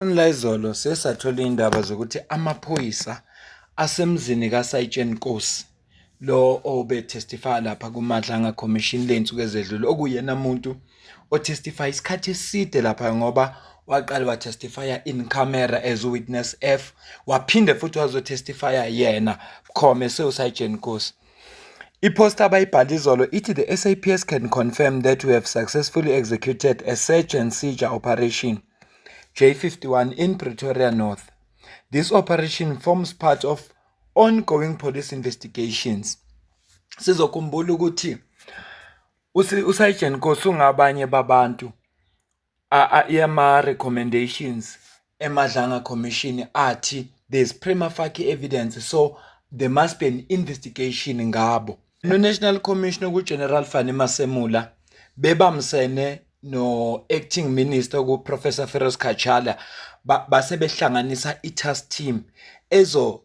La izolo sesathola indaba zokuthi amaphoyisa asemzini kaSayitsheni Nkosi lo obetestify lapha kuMadlanga Commission ley'nsuku ezedlule, okuyena muntu otestify isikhathi eside lapha ngoba waqala watestifya in camera as witness F, waphinde futhi wazotestifya yena bukhoma esewuSayitsheni Nkosi. Iposta abayibhale izolo ithi the SAPS can confirm that we have successfully executed a search and seizure operation J51 in Pretoria North. This operation forms part of ongoing police investigations. Sizokhumbula ukuthi uSayitsheni Nkosi ungabanye babantu yama recommendations eMadlanga Commission athi there's prima facie evidence, so there must be an investigation ngabo. No National Commissioner ku-General Fani Masemula bebamsene no acting minister ku Professor Feroz Kachala base behlanganisa i-task team ezo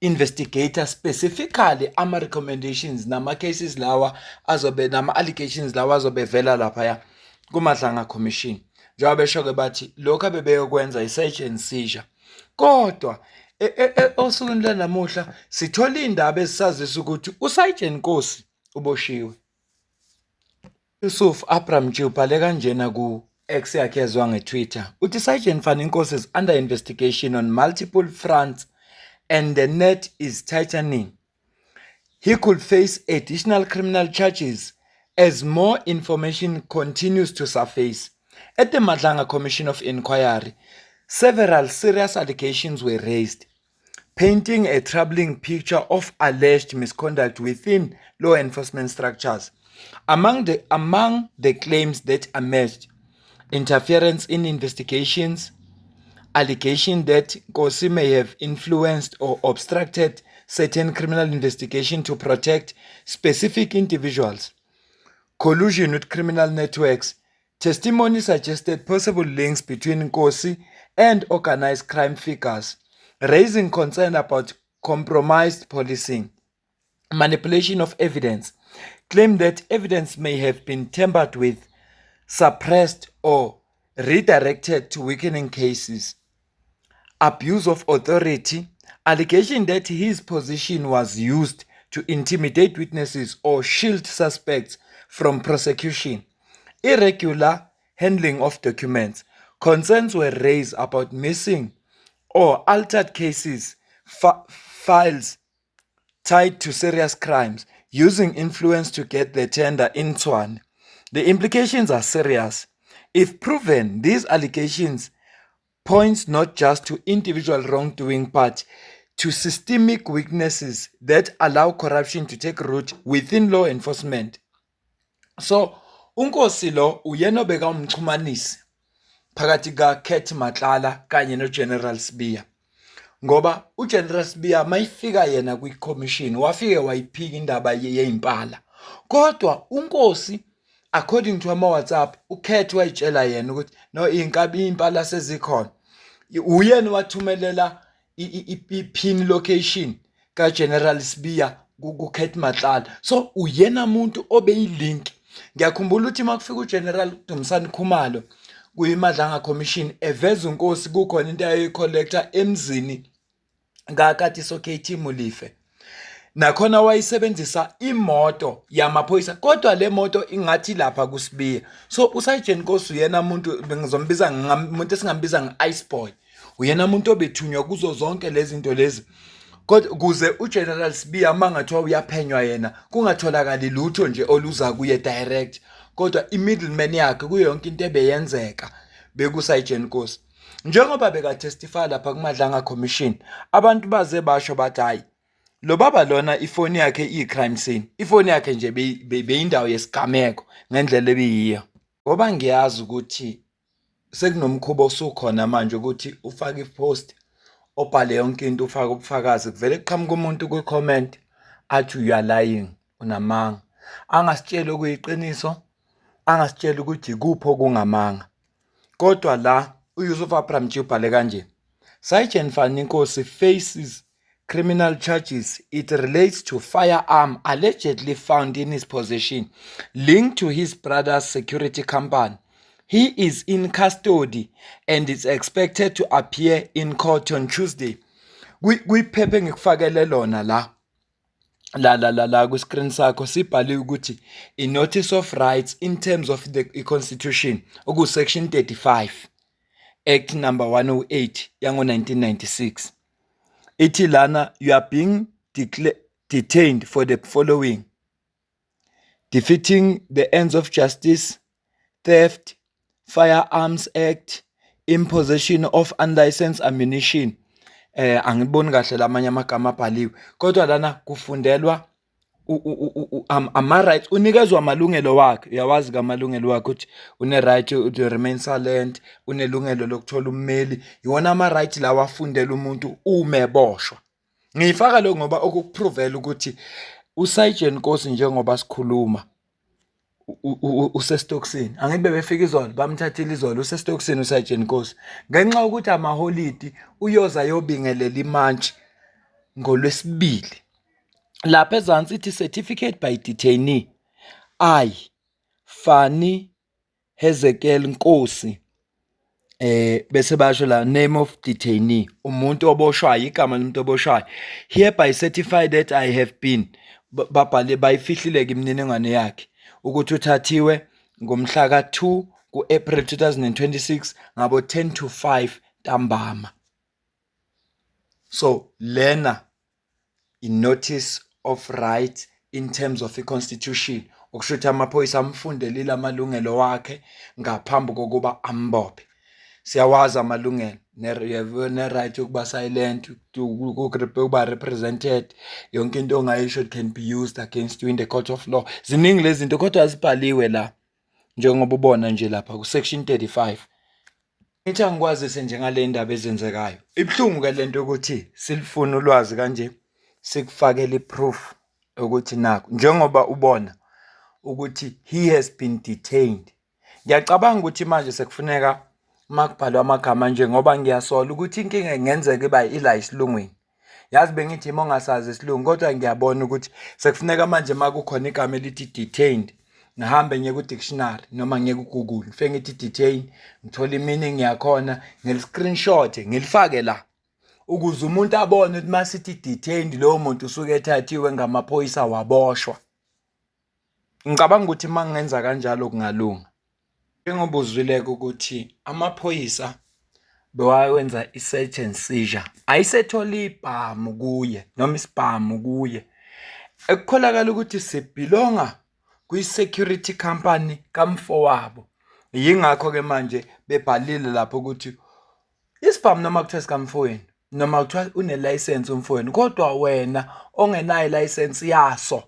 investigator specifically ama recommendations nama cases lawa azobe nama allegations lawa azobe vela lapha kuMadlanga Commission. Njengoba besho ke bathi lokho abebeyokwenza i-search and seizure. Kodwa osukwini lanamuhla sithola indaba ezisazisa ukuthi uSayitsheni Nkosi uboshiwe. Yusuf Abramji ubhale kanjena ku X yakhe yazwa ngeTwitter uthi Sayitsheni Fani Nkosi is under investigation on multiple fronts and the net is tightening. He could face additional criminal charges as more information continues to surface. At the Madlanga Commission of Inquiry, several serious allegations were raised, painting a troubling picture of alleged misconduct within law enforcement structures. Among the claims that emerged, interference in investigations, allegation that Nkosi may have influenced or obstructed certain criminal investigation to protect specific individuals, collusion with criminal networks. Testimony suggested possible links between Nkosi and organized crime figures, raising concern about compromised policing, manipulation of evidence, claim that evidence may have been tampered with, suppressed, or redirected to weakening cases, abuse of authority, allegation that his position was used to intimidate witnesses or shield suspects from prosecution, irregular handling of documents. Concerns were raised about missing or altered cases, files tied to serious crimes, using influence to get the tender in Tshwane. The implications are serious. If proven, these allegations points not just to individual wrongdoing but to systemic weaknesses that allow corruption to take root within law enforcement. So, uNkosi lo uyena obeka umxhumanisi phakathi kaKhet Matlala kanye noGeneral Sibiya. Ngoba uGeneral Sibiya mayifika yena kwi-commission wafike wayiphika indaba yezimpala. Kodwa uNkosi according to ama WhatsApp uKhet wayitshela yena ukuthi no inkabi impala sezikhona. Uyena wathumelela i-pin location kaGeneral Sibiya kuKhet Matlala. So uyena umuntu obeyilink. Ngiyakhumbula ukuthi makufika uGeneral Dumisani Khumalo kuyiMadlanga Commission eveza uNkosi kukhona into ayicollector emzini kaKatiso KT Mulife. Nakhona wayisebenzisa imoto yamaphoyisa kodwa le moto ingathi lapha kuSibiya. So uSayitsheni Nkosi uyena umuntu bengizombiza umuntu esingambiza nge-ice boy. Uyena umuntu obethunywa kuzo zonke lezi zinto lezi. Kodwa kuze uGeneral Sibiya mangathiwa uyaphenywa yena kungatholakali lutho nje oluza kuye direct. Kodwa i-middleman yakhe kuyo yonke into ebeyenzeka bekuSayitsheni Nkosi. Njengoba bekatestify lapha kuMadlanga Commission, abantu baze basho bathi hayi lo baba lona ifoni yakhe i-crime scene. Ifoni yakhe nje beyindawo yesigameko ngendlela ebiyiyo. Ngoba ngiyazi ukuthi sekunomkhuba osukhona manje ukuthi ufake ipost obhale yonke into ufake ubufakazi kuvele kuqhamuka umuntu kwi-comment athi you are lying, unamanga. Angasitshela okuyiqiniso, angasitshela ukuthi kupho kungamanga. Kodwa la uYusuf Abramji ubhale kanje. Sayitsheni Fani Nkosi faces criminal charges. It relates to firearm allegedly found in his possession, linked to his brother's security company. He is in custody and is expected to appear in court on Tuesday. Kwiphepha ngikufakele lona la ku-screen sakho sibhaliwe ukuthi i-notice of rights in terms of the constitution section 35 act number 108 yango-1996 ithi lana you are being detained for the following: defeating the ends of justice, theft, firearms act, imposition of unlicensed ammunition. Angiboni kahle lamanye amagama abhaliwe, kodwa lana kufundelwa ama-rights, unikezwa amalungelo wakhe. Uyawazi kamalungelo wakhe ukuthi une-right to remain silent, unelungelo lokuthola ummeli. Iwona ama-right lawa afundela umuntu uma eboshwa. Ngiyifaka lokho ngoba okukupruvela ukuthi uSergeant Nkosi njengoba sikhuluma usesitokisini. Angibe befika izolo bamthathile izolo, usesitokisini uSergeant Nkosi ngenxa yokuthi amaholidi uyoza yobingelela imantshi ngoLwesibili. Lapha ezansi ithi certificate by detainee I Fani Hezekiel Nkosi, bese basho la name of detainee, umuntu oboshwayo, igama lomuntu oboshwayo, hereby certify that I have been, babhale bayifihlile ke imininingwane yakhe ukuthi uthathiwe ngomhla ka-2 ku-April 2026 ngabo 10 to 5 ntambama. So lena i-notice of right in terms of i-constitution, okusho ukuthi amaphoyisa amfundelile amalungelo wakhe ngaphambi kokuba ambophe. Siyawazi amalungelo, ne-right yokuba silent, ukuba represented, yonke into ongayisho can be used against you in the court of law. Ziningi lezi zinto kodwa zibhaliwe la njengoba ubona nje lapha ku-section 35. Ngithi angikwazise nje ngale ndaba ezenzekayo. Ibhlungu-ke lento ukuthi silifuna ulwazi kanje sikufakele i-proof ukuthi nakho njengoba ubona ukuthi he has been detained. Ngiyacabanga ukuthi manje sekufuneka makubhalwa amagama nje ngoba ngiyasola ukuthi inkinga ingenzeka iba ila isilungwini. Yazi bengithi uma ungasazi isilungu kodwa ngiyabona ukuthi sekufuneka manje makukhona igama elithi detained ngihambe ngiye ku-dictionary noma ngiye ku-Google ngifike ngithi detain, ngithola i-meaning yakhona, ngili-screenshot ngilifake la ukuze umuntu abone ukuthi masithi detained lowo muntu usuke ethathiwe ngamaphoyisa waboshwa. Ngicabanga ukuthi mangenza kanjalo kungalunga. Njengoba uzwileke ukuthi amaphoyisa bewayenza i-search and seizure, ayisethola ibhamu kuye noma isibhamu kuye, ekukholakala ukuthi sibhilonga kwi-security company kamfowabo. Yingakho-ke manje bebhalile lapho ukuthi isibhamu noma kuthiwa sikamfowenu noma kuthiwa une-license umfowenu, kodwa wena ongenayo i-license yaso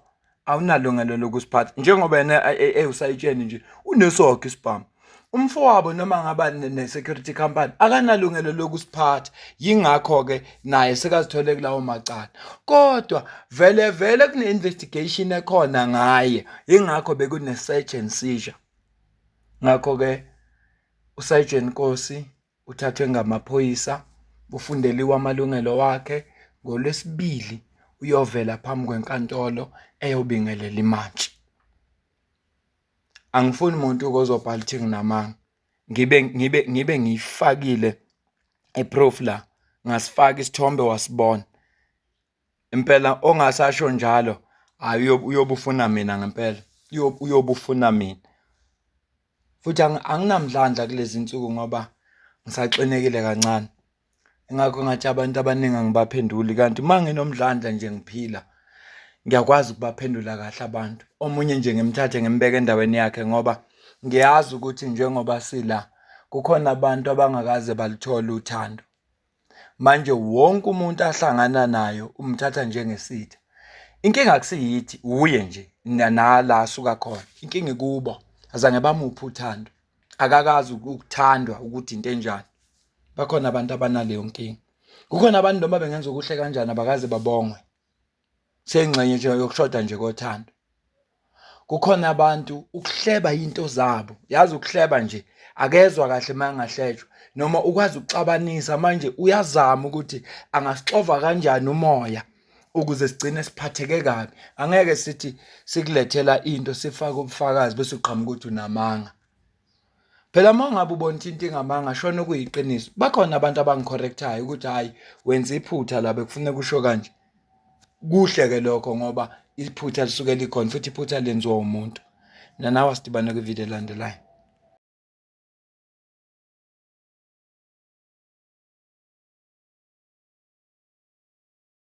awunalungelo lokusiphatha. Njengoba yena ewusayitsheni nje unesokho isibhamu, umfowabo noma ngaba ne-security company akanalungelo lokusiphatha. Yingakho-ke naye sekazithole kulawo macala, kodwa vele kune-investigation ekhona ngaye, yingakho bekune-search and seizure. Ngakho-ke uSergeant Nkosi uthathwe ngamaphoyisa, ufundeliwe amalungelo wakhe. ngoLwesibili uyovela phambi kwenkantolo eyobingelela imantshi. Angifuni umuntu ozobhala ukuthi nginamanga, ngibe ngiyifakile i-proof la, ngasifaka isithombe wasibona. Impela ongasasho njalo uyobufuna mina ngempela, uyobufuna mina. Futhi anginamdlandla kulezi insuku ngoba ngisaxinekile kancane. Ingakho ngathi abantu abaningi angibaphenduli, kanti uma nginomdlandla nje ngiphila ngiyakwazi ukubaphendula kahle abantu. Omunye nje ngimthathe ngimbeke endaweni yakhe ngoba ngiyazi ukuthi njengoba sila kukhona abantu abangakaze balithola uthando. Manje wonke umuntu ahlangana nayo umthatha njengesitha. Inkinga akusiyithi uye nje nala asuka khona, inkinga ikubo azange bamupha uthando, akakazi ukuthandwa ukuthi into enjani. Bakhona abantu abanaleyo nkinga. Kukhona abantu noma bengenza ukuhle kanjani abakaze babongwe, sengxenye nje yokushoda nje kothando. Kukhona abantu ukuhleba into zabo, yazi ukuhleba nje akezwa kahle mangahlejwa, noma ukwazi ukuxabanisa manje uyazama ukuthi angasixova kanjani umoya ukuze sigcine siphatheke kabi. Angeke sithi sikulethela into sifake ubufakazi bese uqhamuka ukuthi unamanga. Phela uma ngabe ubona ukuthi into ingamanga shona kuyiqiniso, bakhona abantu abangicorrectayo ukuthi hhayi wenza iphutha la bekufuneka usho kanje. Kuhle-ke lokho ngoba iphutha lisuke likhona futhi iphutha lenziwa umuntu. Nanawe sidibane kwividiyo elandelayo.